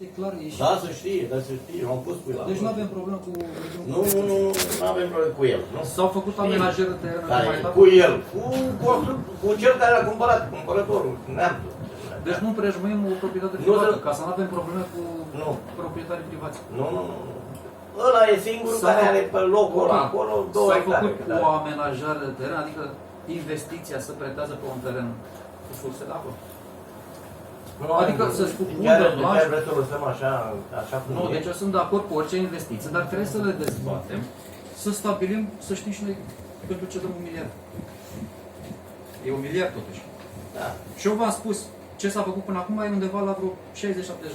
E clar, e și... Da, să știe, eu am pus cu el. Deci nu avem problemă cu... Nu avem probleme cu el. S-au făcut amenajări terenului Care, mai tare? cu el, cu cel care a cumpărat, cumpărătorul, neamțul. Deci nu împrejmuim o proprietate privată, ca să nu avem probleme cu proprietarii privați. Nu. Ăla e singurul care are pe locul ăla, acolo, 2 S-a hectare. făcut o amenajare de teren, adică investiția se pretează pe un teren cu surse de apă. Adică să-ți cu undă blanș... Chiar vreți să o lăsăm așa cum Nu, e? deci eu sunt de acord cu orice investiție, dar trebuie să le dezbatem, să stabilim, să știm și noi pentru ce dăm 1 miliard. E 1 miliard totuși. Da. Și eu v-am spus, ce s-a făcut până acum e undeva la vreo 60-70 de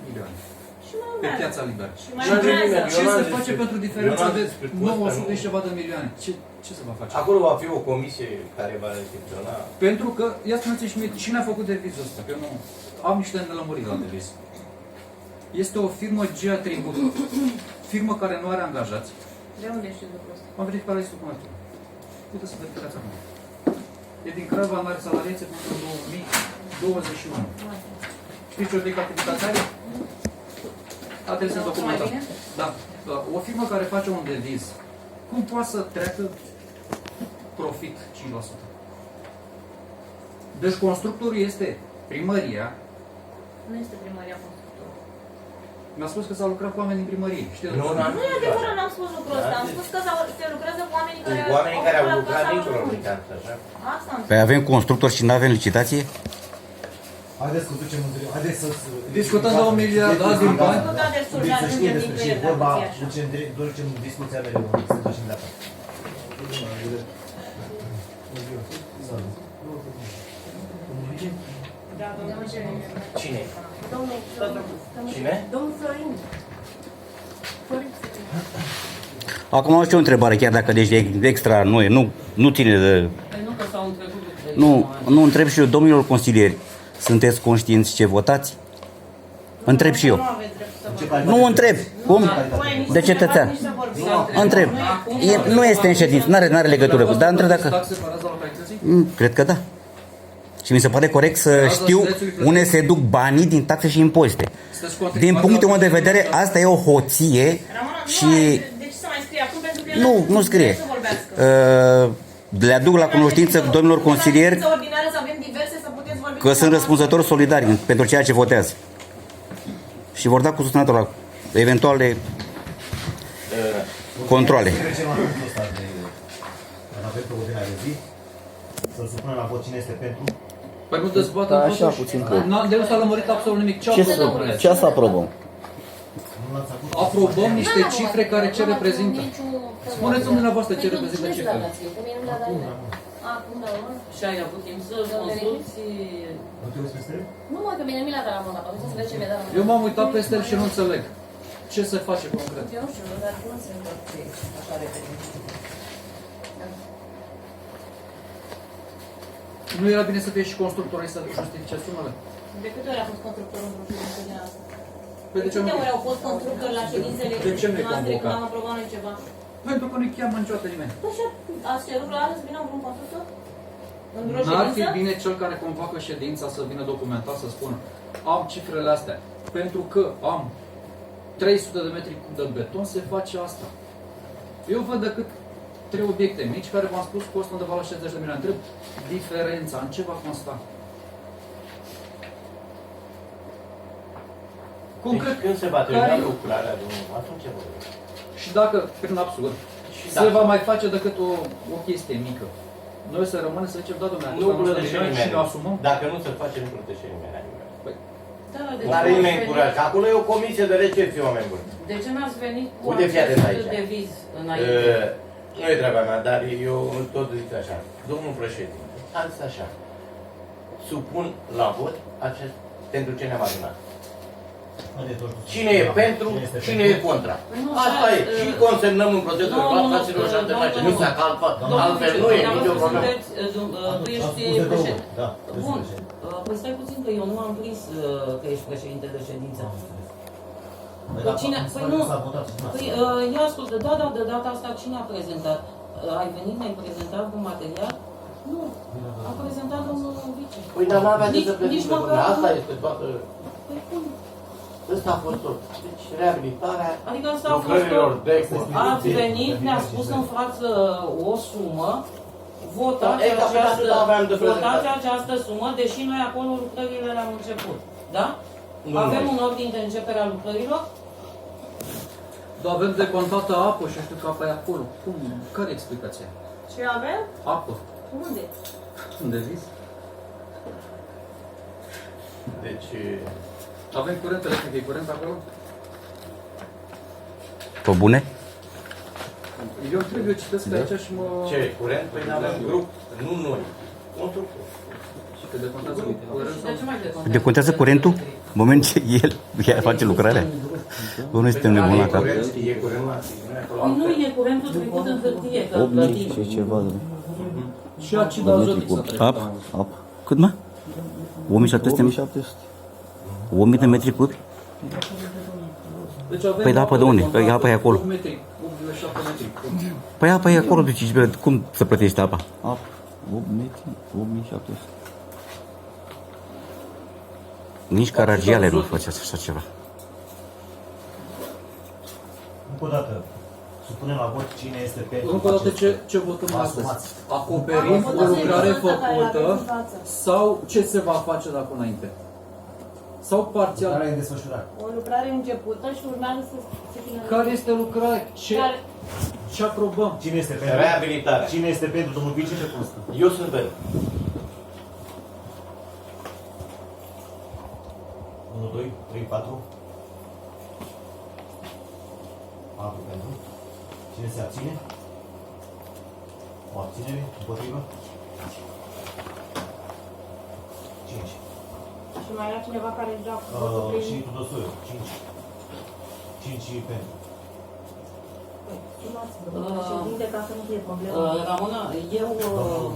milioane. Pe piața liberă. Și ce se face pentru diferența de 900 și ceva de milioane? Ce se va face? Acolo va fi o comisie care va recepționa. Pentru că, ia spuneți și mie, cine a făcut devizul ăsta? Că eu nu am niște nelămuriri la deviz. Este o firmă GEA Tribut, firmă care nu are angajați. De unde știi lucrul ăsta? Am verificat la listul comerțului. Puteți să verificați acum. E din Craiova, are salariație pentru 2021. Știți ce obiect activitatea are? Adresez documentul. Da. O firmă care face un deviz, cum poate să treacă profit 5%? Deci constructorul este primăria. Nu este primăria constructorul. Mi-a spus că s-a lucrat cu oameni din primărie. Nu e adevărat, n-am spus lucrul ăsta. Am spus că se lucrează cu oamenii care au lucrat dintr-o unitate, așa? Asta am spus. Păi avem constructori și nu avem licitație? Haideți să ducem întâlnire. Haideți să... Discutăm de 1 miliard, dați din bani. Să știe despre ce e vorba, ducem discuția mereu, stânga și în dreapta. Cine? Cine? Domnul Florin. Acum am și o întrebare, chiar dacă deci de extra nu ține de... Nu întreb și eu, domnilor consilieri, sunteți conștienți ce votați? Întreb și eu. Nu întreb. Cum? De cetățean. Întreb. Nu este în ședință, nu are legătură cu... Dar întreb dacă... Cred că da. Și mi se pare corect să știu unde se duc banii din taxe și impozite. Din punctul meu de vedere, asta e o hoție și... De ce să mai scrie acum? Pentru că nu scrie. Le aduc la cunoștință domnilor consilieri că sunt răspunzători solidari pentru ceea ce votează. Și vor da cu susținetul la eventuale controle. Să trecem la punctul ăsta de... Avem pe ordinea de zi. Să-l supunem la vot cine este pentru. Păi nu dezbatem așa puțin. De nu s-a lămurit absolut nimic. Ce să aprobăm? Aprobăm niște cifre care ce reprezintă. Spuneți-mi dumneavoastră ce reprezintă cifrele. Acum, da, Și ai avut timp să consulți... nu mă, că bine mi l-a dat la mână, am să vezi ce mi-a dat la mână. Eu m-am uitat peste el și nu înțeleg. Ce se face concret? Eu nu știu, dar nu înțeleg ce e așa repede. Nu era bine să fie și constructorii să justifice sumele? De câte ori a fost constructorul într-o ședință din asta? Păi De câte ori au fost constructori la ședințele noastre când am aprobat noi ceva? Pentru că nu-i cheamă niciodată nimeni. Păi și ați cerut la altă să vină vreun constructor? N-ar fi bine cel care convoacă ședința să vină documentat, să spună am cifrele astea, pentru că am 300 de metri cub de beton, se face asta. Eu văd decât 3 obiecte mici care v-am spus costă undeva la 60 de milioane. Întreb diferența, în ce va consta? Concret, când se va termina lucrarea, atunci ce vor? Și dacă, prin absurd, se va mai face decât o chestie mică. Noi să rămânem să zicem, da, domnule, nu plătește nimeni. Și asumăm? Dacă nu se face, nu plătește nimeni. Da, nu are nimeni curaj. Acolo e o comisie de recepție, oameni buni. De ce n-ați venit cu Uite, fii atent acest aici. deviz înainte? Nu e treaba mea, dar eu tot zic așa. Domnul președinte, azi așa. Supun la vot pentru ce ne-am adunat. Cine e pentru, cine e contra. Asta e. Și consemnăm în procesul de fapt, fraților și alternații. Nu se acalfă, altfel nu e nicio problemă. Tu ești președinte. Bun. Păi stai puțin că eu nu am prins că ești președinte de ședință. Cine? Păi nu. Păi ia ascultă, da, de data asta cine a prezentat? Ai venit, mi-ai prezentat cu material? Nu. A prezentat domnul vice. Păi dar n-avea de să prezinte. Asta este toată... Păi cum? Ăsta a fost tot. Deci reabilitarea Adică asta a fost lucrărilor tot. de Ați venit, ne-a spus în față o sumă, votați Exact, atât aveam de prezentat. această sumă, deși noi acolo lucrările le-am început. Da? Nu Avem noi. un ordin de începere a lucrărilor? Dar avem decontată apă și știu că apa e acolo. Cum? Care e explicația? Ce avem? Apă. Unde? Unde vis? Deci, Avem curent electric, e curent acolo? Pe bune? Eu trebuie, eu citesc aici și mă... ce curent? Păi avem grup, nu noi. Constructor. Și că decontează curent Și sau... de ce mai decontează? Decontează curentul? În moment ce el face lucrarea. Bă, noi suntem nebuni la cap. E curent masiv. Nu e acolo Păi nu altfel. e curentul trecut în hârtie, că 8 plătim. și ceva. Și acid azotic să trec. Ap? Cât mă? 1700 1700. 1000 de metri cubi? Deci avem Păi da, apă de unde? decontată, Păi apa e acolo. 8 metri, 8,7 metri. Păi apa e acolo, deci cum să plătești apa? Ap. 8 metri. 8700. Nici caragiale nu face așa ceva. Încă o dată, supunem la vot cine este pentru. Încă o dată acest- ce votăm Vă astăzi? asumați. Acoperim o lucrare făcută sau ce se va face de acum înainte? Sau parțial? Care e în desfășurare? O lucrare începută și urmează să se finalizeze. Care este lucrarea? Care- Ce aprobăm? Cine este pentru? Reabilitarea. Cine este pentru, domnul vice? Eu sunt pentru. 1, 2, 3, 4. 4 pentru. Cine se abține? O abținere? Împotrivă? 5. Și mai era cineva care deja Și Tudosoiu, 5. 5 pentru. Sunați-vă, președinte, ca să nu fie problemă. Ramona, eu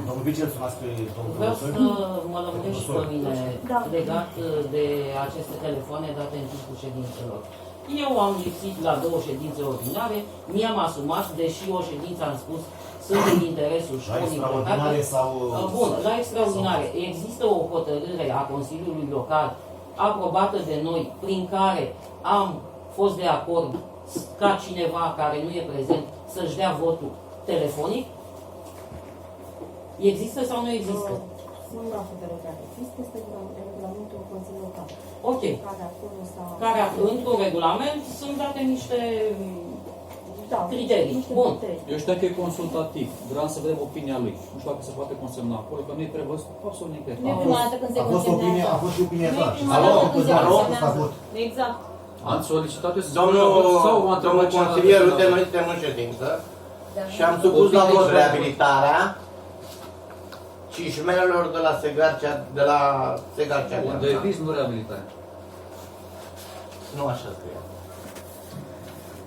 Domnul vice, îl sunați pe domnul vreau să Tudosoiu? mă lămurești pe mine Da. legat de aceste telefoane date în timpul ședințelor. Eu am lipsit la 2 ședințe ordinare, mi-am asumat, deși o ședință am spus sunt în interesul La școlii extraordinare plecate. sau... Bun, la extraordinare. Există o hotărâre a Consiliului Local aprobată de noi, prin care am fost de acord ca cineva care nu e prezent să-și dea votul telefonic? Există sau nu există? Singura hotărâre care există este regulamentul Consiliului Local. Ok. Care acolo s-a... Care într-un regulament sunt date niște Da, criterii. niște Bun. criterii. Eu știu că e consultativ. Vreau să vedem opinia lui. Nu știu dacă se poate consemna acolo, că nu e prevăzut absolut nicăieri. Nu e prima dată când se A fost opinie, consemnează. a fost și opinia Nu ta. e prima Alo, dată când se alo, consemnează. Exact. Am solicitat eu să Domnul întrebat consilier, uite, noi suntem în ședință și am supus la vot reabilitarea cișmelelor de la Segarcea. Unde e vis, nu reabilitare. Nu așa scrie.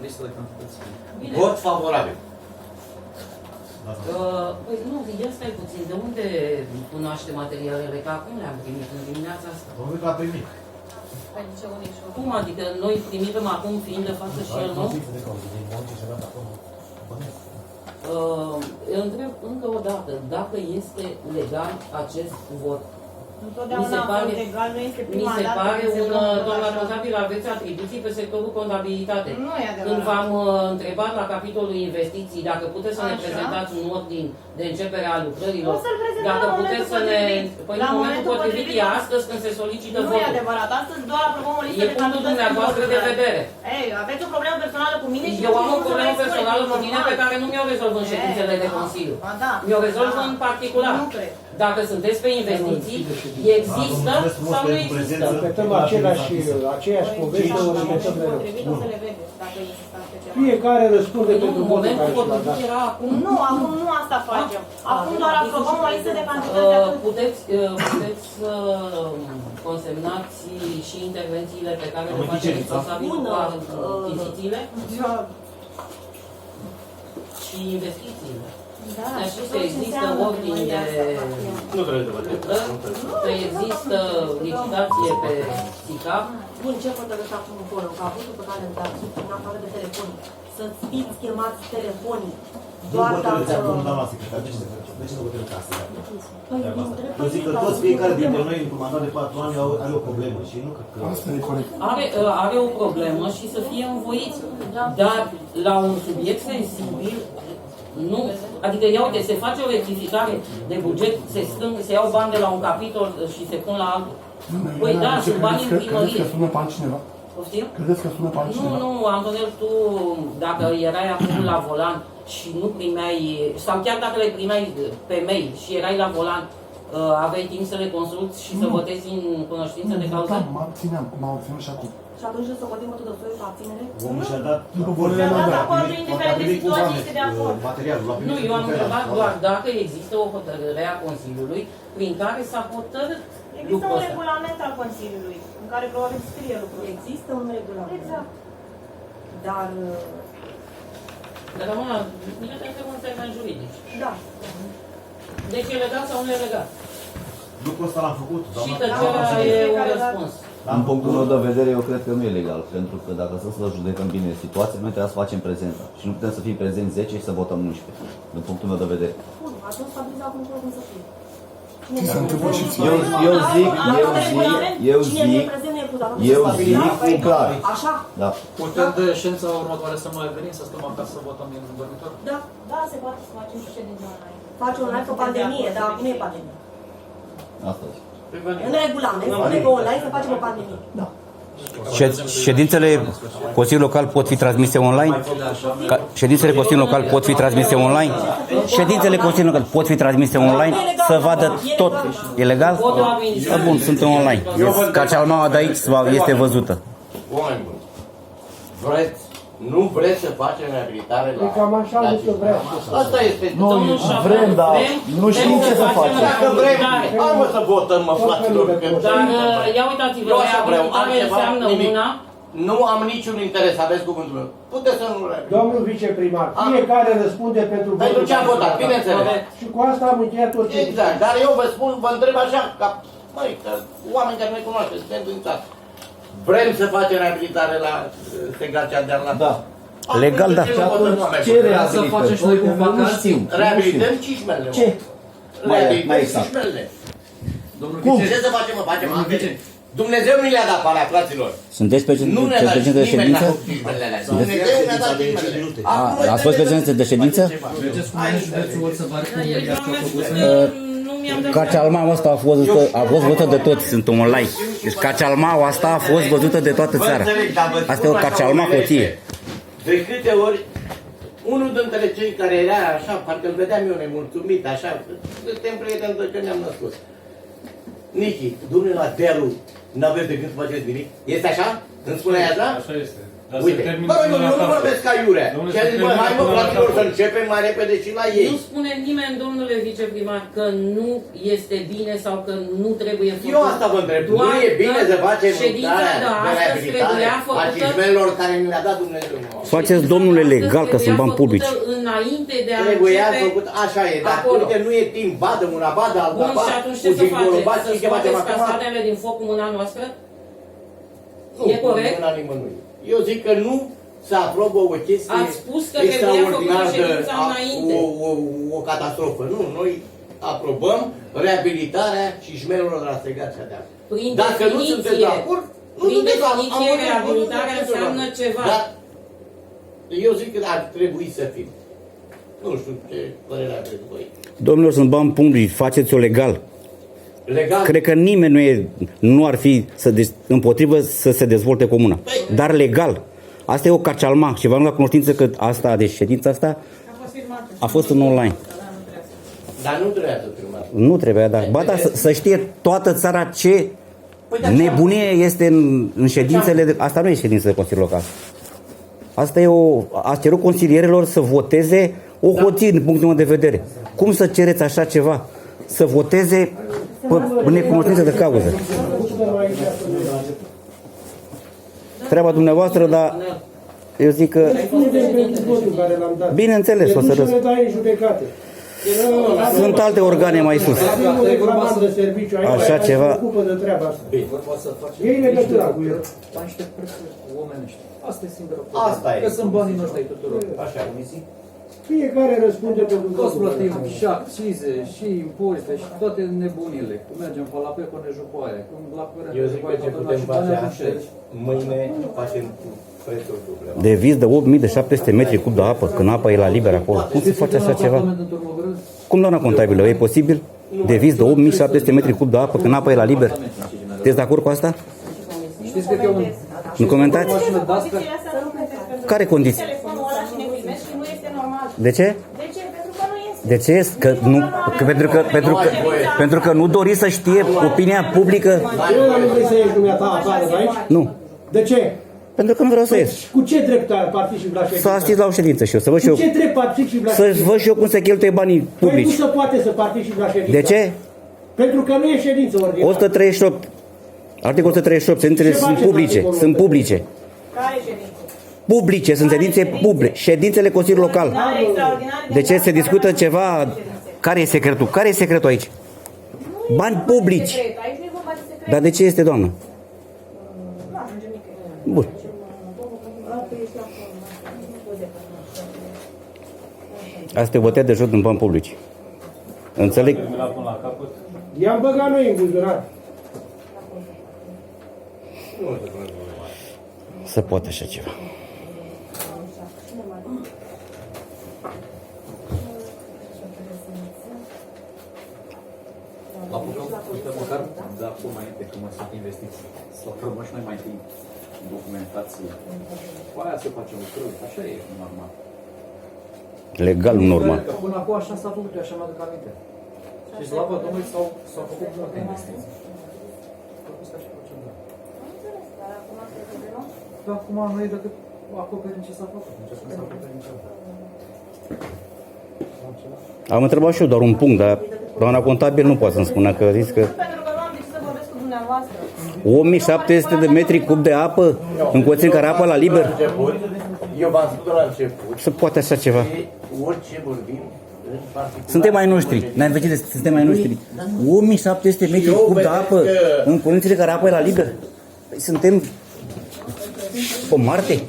Listă de cantități. Bine. Vot favorabil. Păi nu, ia stai puțin. De unde cunoaște materialele? Că acum le-am primit în dimineața asta. Domnul că a primit. Păi ce unici. Cum adică noi trimitem acum fiind de față și el nu? Întreb încă o dată, dacă este legal acest vot. Întotdeauna a fost legal, nu este Mi prima se dată pare când se un, întâmplă doamna așa. contabil, aveți atribuții pe sectorul contabilitate. Nu e Când adevărat. v-am întrebat la capitolul investiții dacă puteți să ne Așa. prezentați un ordin de începere a lucrărilor, O să-l prezentăm dacă la puteți momentul să ne... potrivit. Păi La în momentul momentul potrivit potrivit. e astăzi când se solicită Nu e votul. adevărat. Astăzi doar aprobăm o listă E de punctul cantități dumneavoastră de vedere. Ei, aveți o problemă personală cu mine și Eu nu am o știu cum să problemă mai spun, personală e cu mine normal. pe care nu mi-o rezolv în ședințele de da. Consiliu. Ba da. Mi-o rezolv Da. în particular. Nu cred. Dacă sunteți pe investiții, există sau nu există? Repetăm aceeași poveste, o repetăm mereu. Potrivit o să le vedeți, dacă există așa ceva. Fiecare răspunde Nu, pentru în modul momentul care și l-a dat. potrivit era acum. Nu, acum nu asta facem. Acum doar aprobăm o listă de cantități de atât. Puteți să consemnați și intervențiile pe care le Domnul face Ticenița. responsabilul cu Bună. achizițiile Da. și investițiile. Da, Ne-a și spus tot că ce există înseamnă ordini de... Nu trebuie să vă trebuie. Că există licitație pe SICAP. Bun, ce hotărâți acum acolo? Că abutul pe care îl dați în afară de telefon, să fiți chemați telefonic, Nu doar hotărâți acum, dacă... doamna secretar, de ce nu hotărâți asta? Păi, dintre Eu zic că toți fiecare dintre noi, în comandat de 4 ani, are o problemă și nu cred că... Asta e corect. Are o problemă și să fie învoiți. Dar la un subiect sensibil, nu. Adică, ia uite, se face o rectificare de buget, se iau bani de la un capitol și se pun la altul. Păi da, sunt bani în primărie. Credeți că sună pe altcineva? Poftim? Credeți că sună pe altcineva? Nu, Antonel, tu, dacă erai acum la volan și nu primeai, sau chiar dacă le primeai pe mail și erai la volan, aveai timp să le consulți și să votezi în cunoștință de cauză? Da, mă abțineam, cum am abținut și acum. Și atunci să vorbim cu Tudăsoiu pe abținere? Omul și-a dat După părerea mea, da. acordul, indiferent de situație, este de acord. materialul. l-a primit Nu, eu am cu întrebat fel. doar dacă există o hotărâre a Consiliului prin care s-a hotărât Există lucrul un ăsta. regulament al Consiliului, în care probabil scrie lucrul. Există un regulament. Exact. Dar, Dar acum, mine te întreb în termeni juridici. da. Deci e legal sau nu e legal? Lucrul ăsta l-am făcut, Și doamna. tăcerea e un răspuns. Din punctul meu de vedere, eu cred că nu e legal, pentru că dacă să judecăm bine situația, noi trebuie să facem prezența. Și nu putem să fim prezenți 10 și să votăm 11, din punctul meu de vedere. Bun, atunci stabiliza acum cum să fie. Ți s-a întâmplat și ție. Eu zic clar. Așa? Da. Putem de ședința următoare să mai venim, să stăm acasă, să votăm în dormitor? Da. Da, se poate să facem și ședința online. Face online pe pandemie, dar acum e pandemie. Asta zic. În regulament, spune că online să facem o pandemie. Da. Ședințele Consiliului Local pot fi transmise online? Ședințele Consiliului Local pot fi transmise online? Ședințele Consiliului Local pot fi transmise online? Să vadă tot. E legal? Da, bun, suntem online. Cacealmaua de aici este văzută. Oameni buni, vreți, nu vreți să facem reabilitare la... E cam așa despre vrea. Asta este. Nu, vrem, dar nu știm ce să facem. Dacă vrem, hai mă să votăm, mă, fraților. Dar ia uitați-vă, Eu așa vreau, reabilitare altceva, înseamnă nimic. una. Nu am niciun interes, aveți cuvântul meu. Puteți să nu reabilitați. Domnul viceprimar, fiecare răspunde pentru Pentru ce am care votat, bineînțeles. Și cu asta am încheiat tot ce Exact, dar eu vă spun, vă întreb așa, ca, măi, că oameni care ne cunoașteți, suntem din țară. Vrem să facem reabilitare la Stegația de la... Da. Legal, da. Și atunci ce reabilităm? Nu știu. Reabilităm cișmele. Ce? Reabilităm Mai exact. cișmele. Domnul Cum? vice, Ce să facem, mă? Facem Domnul altele. vice. Dumnezeu nu le-a dat pe alea, fraților. Sunteți pe Nu ne-a dat președinte de nimeni ședință? la cișmele alea. Dumnezeu ne-a dat cișmele. Ați fost președinte de ședință? Mergeți cu mine județul să vă arăt cum Deci e v-am ce-a spus făcut. că nu mi-am dat Cacealmaua asta a fost văzută de toți, sunt online. Deci cacealmaua asta a fost văzută de toată țara. Asta e o cacealma hoție. De câte ori unul dintre cei care era așa, parcă îl vedeam eu nemulțumit, așa, suntem prieteni de când ne-am născut. Nichi, dumne la dealul, n-aveți de gând să faceți nimic? Este așa? Îmi spuneai așa? Așa este. Dar Uite, se termină bă, eu până la nu șapte. vorbesc ca iurea. Domnule, Și a se zis, bă, termină hai mă, până la fraților, șapte. să începem mai repede și la ei. Nu spune nimeni, domnule viceprimar, că nu este bine sau că nu trebuie făcut. Eu asta vă întreb, nu Doar e bine că să facem ședința de de astăzi reabilitare trebuia a făcută. cișmelor care ne le-a dat Dumnezeu. Faceți, domnule, legal, că sunt bani publici. Înainte de a Trebuia începe făcut, așa e, dar acolo. uite, nu e timp, badă una, badă alta, Bun, și atunci ce să faceți? Să ce facem scoateți acum? castanele din foc cu mâna noastră? Nu, E corect? nu la nimănui. Eu zic că nu se aprobă o chestie Ați spus că trebuia făcută ședința înainte. o catastrofă. Nu, noi aprobăm reabilitarea cișmelor de la Stegația de Artă. Prin Dacă nu definiție, sunteți de acord, nu prin sunteți de acord. definiție, Am votat, reabilitarea nu sunteți de acord. înseamnă ceva. Dar eu zic că ar trebui să fim. Nu știu ce părere aveți voi. Domnilor, sunt bani publici, faceți-o legal. Legal. Cred că nimeni nu ar fi împotrivă să se dezvolte comuna. Dar legal. Asta e o cacealma și v-am luat cunoștință că asta, deci ședința asta a fost în online. Dar nu trebuia să filmați. Nu trebuia, dar ba da, să știe toată țara ce nebunie este în ședințele de, asta nu e ședință de Consiliul Local. Asta e a cerut consilierilor să voteze o hoție din punctul meu de vedere. Cum să cereți așa ceva? Să voteze pe necunoștință de cauză. Treaba dumneavoastră, dar eu zic că... Votul care l-am dat. Bineînțeles, o să Nu răspund. le dai în judecate. Sunt alte organe mai sus. Avem un reclamant de serviciu aici, Așa care ceva. se ocupă de treaba asta. Vorba să facem E în legătura cu el. la niște prețuri omenești. Asta e singura Asta e. Că sunt banii noștri ai tuturor. Așa. Fiecare răspunde pentru Toți plătim și accize, și impozite, și toate nebunile. Cum mergem pe la Peco, ne jucoaie. Cum la curent, Eu zic că ce putem face astăzi, mâine facem cu prețul dublu. De vis de 8700 metri cub de apă, când apa e la liber acolo. Cum se face așa ceva? Cum, doamna contabilă, e posibil? De vis de 8700 metri cub de apă, când apa e la liber? Sunteți de acord cu asta? Știți că e un... Nu comentați? Care condiții? Telefonul ăla și ne primești și nu este normal. De ce? De ce? Pentru că nu este. De ce? Pentru că nu doriți să știe opinia publică? Eu nu vrei să ieși dumneata afară de aici? Nu. De ce? Pentru că nu vreau să ies. Cu ce drept participi la ședință? Să asist la o ședință și eu, să văd și Cu eu, ce drept participi la să ședință? văd și eu cum se cheltuie banii Păi nu publici. se poate să participi la ședință. De ce? Pentru că nu e ședință ordinară. 138. Articolul 138. Ședințele sunt publice. Sunt publice. Care ședință? Publice. Sunt ședințe publice. Ședințele Consiliului Local. Extraordinare, extraordinare. De ce se discută ceva? Care e secretul? Care e secretul aici? Bani publici. Secret. Aici nu e vorba de secret. Dar de ce este, doamnă? Nu ajungem nicăieri. Bun. Asta e o bătea de joc din bani publici. Înțeleg? I-am băgat noi în buzunar. Să poate așa ceva. La Bucău, uite, măcar de acum înainte, când mă sunt investiții, să aprobăm și noi mai întâi documentație. Cu aia se face lucruri, așa e normal. Legal, normal. Că până acum așa s-a făcut, eu așa mă aduc aminte. Și slavă Domnului s-au făcut multe investiții. Asta și procedura. Dar acum nu e decât acoperim ce s-a făcut, încercăm să acoperim ceva. Am întrebat și eu doar un punct, dar doamna contabil nu poate să-mi spună că a zis că Pentru că nu am decis să vorbesc cu dumneavoastră. 8700 de metri cub de apă în coțin care apă la liber. Eu v-am spus de la început, Se poate așa ceva. că orice vorbim, în particular... Suntem ai noștri, n-ai văzut, suntem ai noștri. 8700 metri cub de apă în condițiile care apă e la liber. Păi suntem pe Marte.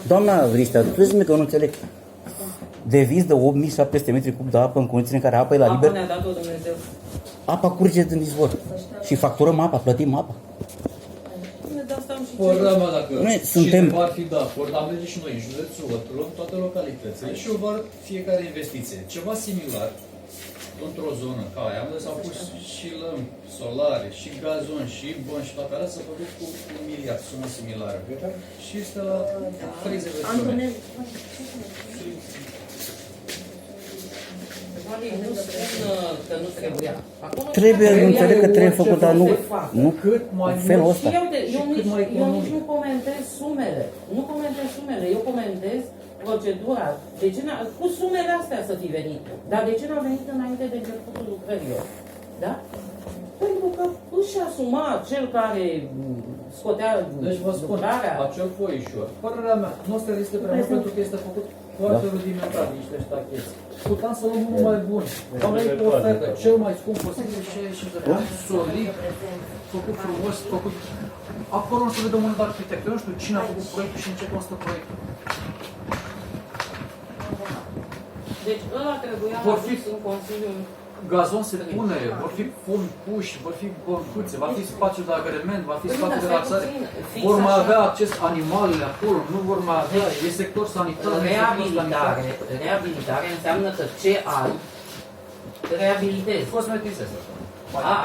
Doamna Vristea, crezi-mi că nu înțeleg. De vis de 8700 metri cub de apă în condițiile în care apă e la Apa liber. ne-a dat-o Dumnezeu. Apa curge din izvor. Și facturăm apa, plătim apa. De asta am și Fără, mă, dacă Noi suntem- cineva ar fi de acord, am merge și noi în județul Văd, luăm toate localitățile și eu văd fiecare investiție. Ceva similar, într-o zonă ca aia, unde s-au pus și lămpi solare, și gazon, și bani și toate alea, s-a făcut cu 1 miliard, sumă similară. Și este la 30 de sume. Nu spun că nu trebuia. Acum Trebuie, înțeleg că trebuie făcut, dar nu Cât mai în felul mult. ăsta. Eu, eu, cât mai nici, eu economic. nici nu comentez sumele. Nu comentez sumele. Eu comentez procedura. De ce cu sumele astea să fi venit. Dar de ce n-a venit înainte de începutul lucrărilor? Da? Pentru că își asuma cel care scotea Deci vă spun, lucrarea. acel foișor, părerea mea, nu este prea mult pentru că este făcut foarte rudimentar, niște ștacheți. Puteam să luăm unul mai bun. Am venit cu o ofertă, cel mai scump posibil, 65 de bani, solid, făcut frumos, făcut... Acolo nu se vede un arhitect. Eu nu știu cine a făcut proiectul și în ce constă proiectul. Deci ăla trebuia Vor fi- adus în Consiliul. Gazon se pune, vor fi fomi puși, vor fi băncuțe, va fi spațiu de agrement, va fi Păi, spațiu de dar relaxare. stai puțin, fix Vor mai așa. avea acces animalele acolo, nu vor mai avea, e sector sanitar, nu e sector sanitar. Reabilitare înseamnă că ce ai, reabilitezi. Cosmetizez.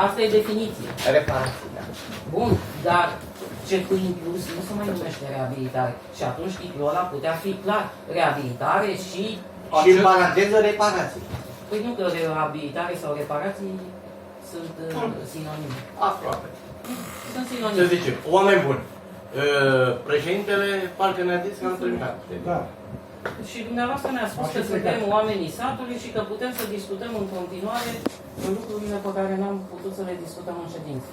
Asta e definiție. Reparații, da. Bun, dar ce cu inclus nu se mai numește reabilitare. Și atunci titlul ăla putea fi clar. Reabilitare și... Și în paranteză reparații. Păi nu că reabilitare sau reparații sunt sinonime. Aproape. Sunt Să sinonime. zicem, oameni buni. Președintele parcă ne-a zis că am terminat. Da. Și dumneavoastră ne-a spus că suntem oamenii satului și că putem să discutăm în continuare lucrurile pe care n-am putut să le discutăm în ședință.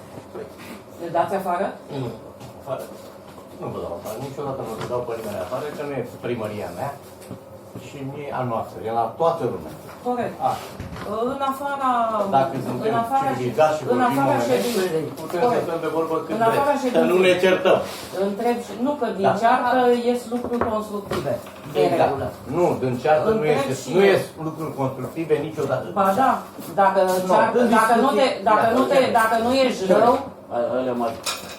Ne dați afară? Nu. Fără. Nu vă dau afară, niciodată nu vă dau pe nimeni afară, că nu e primăria mea și nu e a noastră, e la toată lumea. Corect. În afara... Dacă suntem civilizați și în vorbim afara omenește, ședinței. putem să stăm de vorbă cât În afara vreți, să ședinței. nu ne certăm. Întreb, nu că din ceartă ies lucruri constructive, de regulă. Nu, din ceartă nu Întreb este, și nu eu. ies lucruri constructive niciodată. Ba da, dacă, dacă nu ești rău,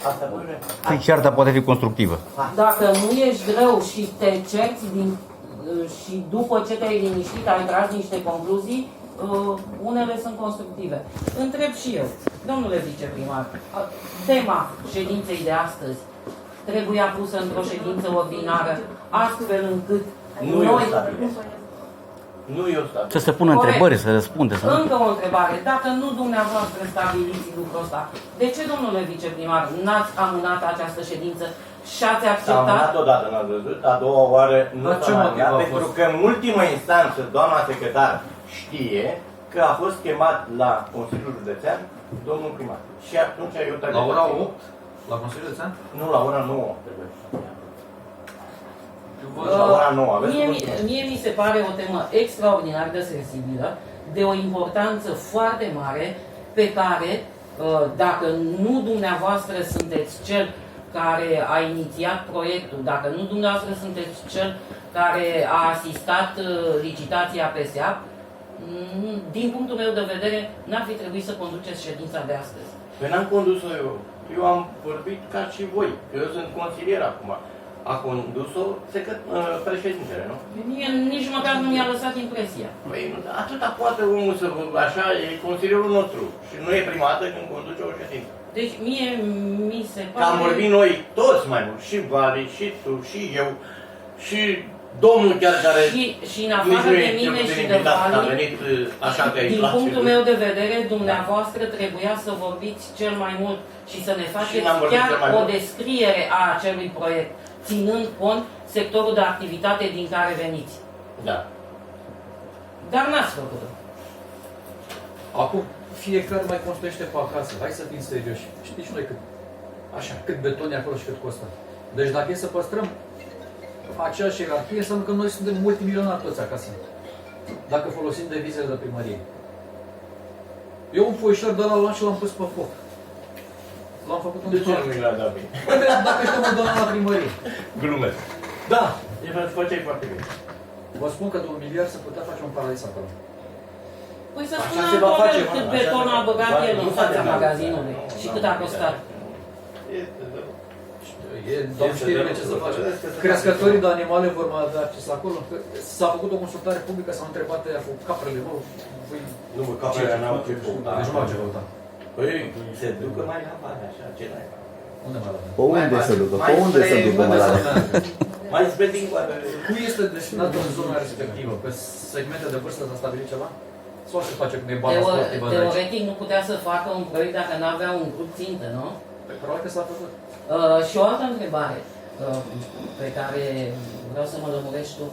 Asta nu e. Și cearta poate fi constructivă. dacă nu ești rău și te cerți și după ce te-ai liniștit, ai tras niște concluzii, unele sunt constructive. Întreb și eu, domnule viceprimar, tema ședinței de astăzi trebuia pusă într-o ședință ordinară, astfel încât Nu e noi... stabil. Nu e stabil. Să se pună întrebări, să răspunde. Să... Încă o întrebare. Dacă nu dumneavoastră stabiliți lucrul ăsta, de ce, domnule viceprimar, n-ați amânat această ședință și ați S-a acceptat? amânat odată, n-ați văzut, a doua oară nu Dar ce s-a motiv amânat, a pentru fost? că în ultima instanță, doamna secretar știe că a fost chemat la Consiliul Județean domnul primar. Și atunci eu trebuie... La ora 8, la Consiliul Județean? Nu, la ora 9 trebuie. La ora 9, aveți cuvântul. Mie mi se pare o temă extraordinar de sensibilă, de o importanță foarte mare, pe care, dacă nu dumneavoastră sunteți cel care a inițiat proiectul, dacă nu dumneavoastră sunteți cel care a asistat licitația pe SEAP, din punctul meu de vedere, n-ar fi trebuit să conduceți ședința de astăzi. Păi n-am condus-o eu. Eu am vorbit ca și voi. Eu sunt consilier acum. A condus-o președintele, nu? Mie nici măcar nu mi-a lăsat impresia. Păi atâta poate omul să așa, e consilierul nostru. Și nu e prima dată când conduce o ședință. Deci mie mi se Că pare... am vorbit noi toți mai mult, și Vali, și tu, și eu, și domnul chiar care Și în nici afară nu de e mine cel și puțin de invitat, a Vali, venit așa că din punctul meu de vedere, dumneavoastră trebuia să vorbiți cel mai mult și să ne faceți n-am vorbit chiar cel mai o mult. descriere a acelui proiect, ținând cont sectorul de activitate din care veniți. Da. Dar n-ați făcut-o. Acum, fiecare mai construiește pe acasă. Hai să fim serioși. Știți noi cât, așa, cât beton e acolo și cât costă. Deci dacă e să păstrăm aceeași ierarhie, înseamnă că noi suntem multimilionari toți acasă. Dacă folosim devizele de primărie. Eu un foișor de l-am luat și l-am pus pe foc. L-am făcut un De ce nu mi l-a dat bine? Păi, dacă știu mă dona la primărie. Glumesc. Da. E făceai foarte bine. Vă spun că de 1 miliard se putea face un paradis acolo. Păi să Așa spună se va face, cât mă, beton așa a se băgat va- el nu în s-a fața terminat. magazinului și cât a costat. Doamne știe ce să face. Crescătorii de animale vor mai avea acces acolo. S-a făcut o consultare publică, s-au întrebat aia cu caprele, nu? Nu, mă, caprele n-au ce căuta. Deci nu au ce căuta. Păi, se ducă mai la mare, așa, ce n-ai? Unde mai avem? Pe unde se ducă? Pe unde se ducă mă la Mai spre din coadă. Cui este destinat în zona respectivă? Pe segmente de vârstă s-a stabilit ceva? Sau se face cum e baza sportivă de aici? Teoretic nu putea să facă un proiect dacă n-avea un grup țintă, nu? Pe probabil că s-a făcut. Și o altă întrebare pe care vreau să mă lămurești tu.